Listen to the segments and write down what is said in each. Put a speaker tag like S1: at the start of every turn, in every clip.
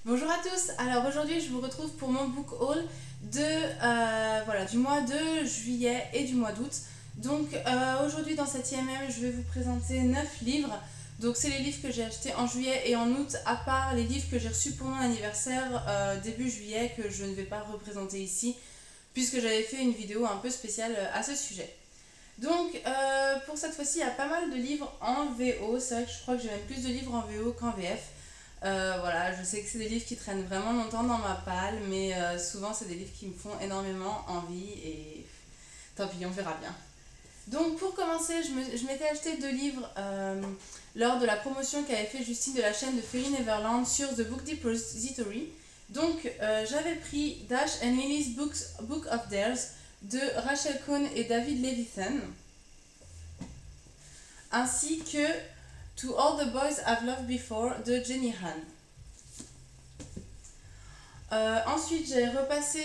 S1: Bonjour à tous, alors aujourd'hui je vous retrouve pour mon book haul du mois de juillet et du mois d'août. Donc aujourd'hui dans cette IMM je vais vous présenter 9 livres. Donc c'est les livres que j'ai achetés en juillet et en août, à part les livres que j'ai reçus pour mon anniversaire début juillet, que je ne vais pas représenter ici puisque j'avais fait une vidéo un peu spéciale à ce sujet. Donc pour cette fois-ci il y a pas mal de livres en VO, c'est vrai que je crois que j'ai même plus de livres en VO qu'en VF. Voilà, je sais que c'est des livres qui traînent vraiment longtemps dans ma palle, mais souvent c'est des livres qui me font énormément envie et tant pis, on verra bien. Donc pour commencer, je m'étais acheté 2 livres lors de la promotion qu'avait fait Justine de la chaîne de Fairy Neverland sur The Book Depository. Donc j'avais pris Dash and Lily's Book of Dares de Rachel Cohn et David Levithan, ainsi que To All the Boys I've Loved Before de Jenny Han. Ensuite, j'ai repassé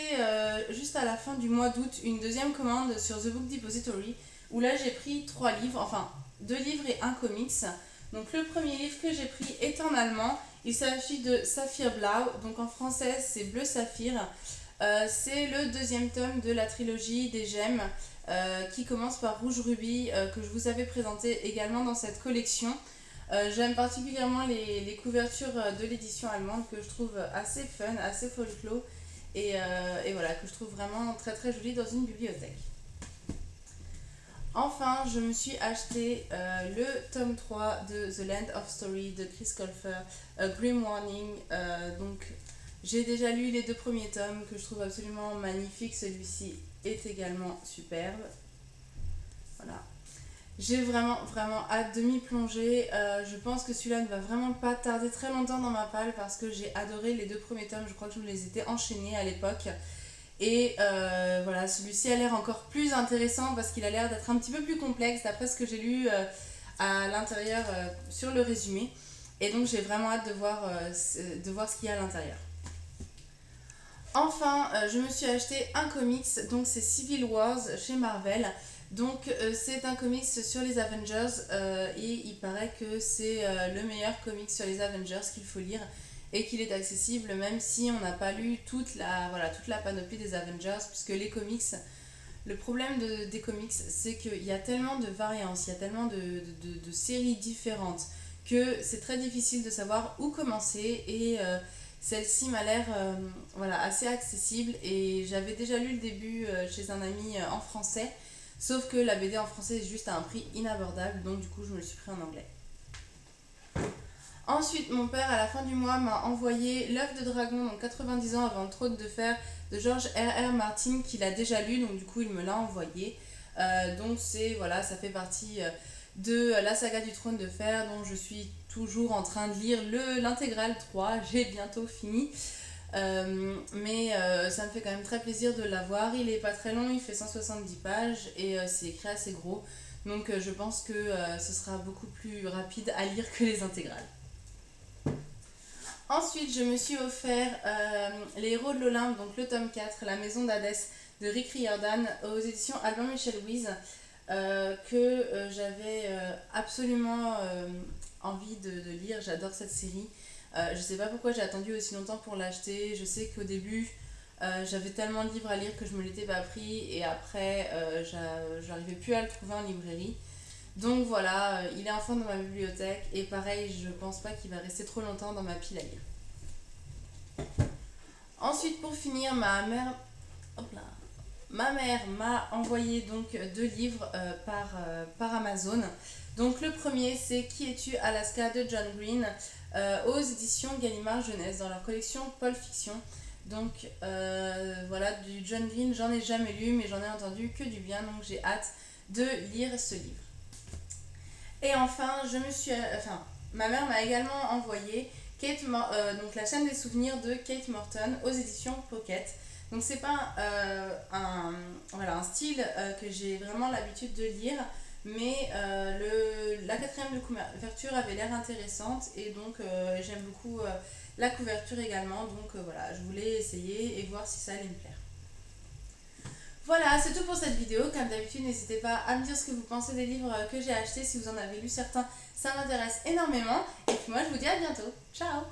S1: juste à la fin du mois d'août une deuxième commande sur The Book Depository où là j'ai pris 3 livres, enfin 2 livres et un comics. Donc le premier livre que j'ai pris est en allemand, il s'agit de Saphir Blau, donc en français c'est Bleu Saphir. C'est le deuxième tome de la trilogie des gemmes qui commence par Rouge Rubis que je vous avais présenté également dans cette collection. J'aime particulièrement les couvertures de l'édition allemande que je trouve assez fun, assez folklore et voilà, que je trouve vraiment très très jolie dans une bibliothèque. Enfin, je me suis acheté le tome 3 de The Land of Story de Chris Colfer, Grim Warning. Donc, j'ai déjà lu les 2 premiers tomes que je trouve absolument magnifiques. Celui-ci est également superbe. Voilà. J'ai vraiment hâte de m'y plonger. Je pense que celui-là ne va vraiment pas tarder très longtemps dans ma palle parce que j'ai adoré les 2 premiers tomes. Je crois que je me les étais enchaînés à l'époque. Et voilà, celui-ci a l'air encore plus intéressant parce qu'il a l'air d'être un petit peu plus complexe d'après ce que j'ai lu à l'intérieur sur le résumé. Et donc j'ai vraiment hâte de voir ce qu'il y a à l'intérieur. Enfin, je me suis acheté un comics, donc c'est Civil Wars chez Marvel. Donc c'est un comics sur les Avengers et il paraît que c'est le meilleur comics sur les Avengers qu'il faut lire et qu'il est accessible même si on n'a pas lu toute la panoplie des Avengers, puisque les comics, le problème des comics c'est qu'il y a tellement de variances, il y a tellement de séries différentes que c'est très difficile de savoir où commencer et celle-ci m'a l'air assez accessible et j'avais déjà lu le début chez un ami en français. Sauf que la BD en français est juste à un prix inabordable, donc du coup je me le suis pris en anglais. Ensuite, mon père à la fin du mois m'a envoyé L'œuf de dragon, donc 90 ans avant le trône de fer de George R.R. Martin, qu'il a déjà lu, donc du coup il me l'a envoyé. Donc ça fait partie de la saga du trône de fer, dont je suis toujours en train de lire l'intégrale 3, j'ai bientôt fini. Mais ça me fait quand même très plaisir de l'avoir. Il est pas très long, il fait 170 pages et c'est écrit assez gros, donc je pense que ce sera beaucoup plus rapide à lire que les intégrales. Ensuite, je me suis offert Les Héros de l'Olympe, donc le tome 4, La Maison d'Hadès de Rick Riordan aux éditions Albin Michel Louise, que j'avais absolument envie de lire. J'adore cette série. Je sais pas pourquoi j'ai attendu aussi longtemps pour l'acheter. Je sais qu'au début j'avais tellement de livres à lire que je me l'étais pas pris et après j'arrivais plus à le trouver en librairie. Donc voilà, il est enfin dans ma bibliothèque et pareil, je pense pas qu'il va rester trop longtemps dans ma pile à lire. Ensuite, pour finir, ma mère m'a envoyé donc 2 livres par Amazon. Donc le premier c'est Qui es-tu Alaska de John Green aux éditions Gallimard Jeunesse dans leur collection Pulp Fiction. Donc du John Green j'en ai jamais lu mais j'en ai entendu que du bien, donc j'ai hâte de lire ce livre. Et enfin ma mère m'a également envoyé donc la chaîne des souvenirs de Kate Morton aux éditions Pocket. Donc c'est pas un style que j'ai vraiment l'habitude de lire, mais la 4e de couverture avait l'air intéressante et donc j'aime beaucoup la couverture également, donc je voulais essayer et voir si ça allait me plaire. Voilà, c'est tout pour cette vidéo. Comme d'habitude, n'hésitez pas à me dire ce que vous pensez des livres que j'ai achetés. Si vous en avez lu certains, ça m'intéresse énormément. Et puis moi, je vous dis à bientôt. Ciao!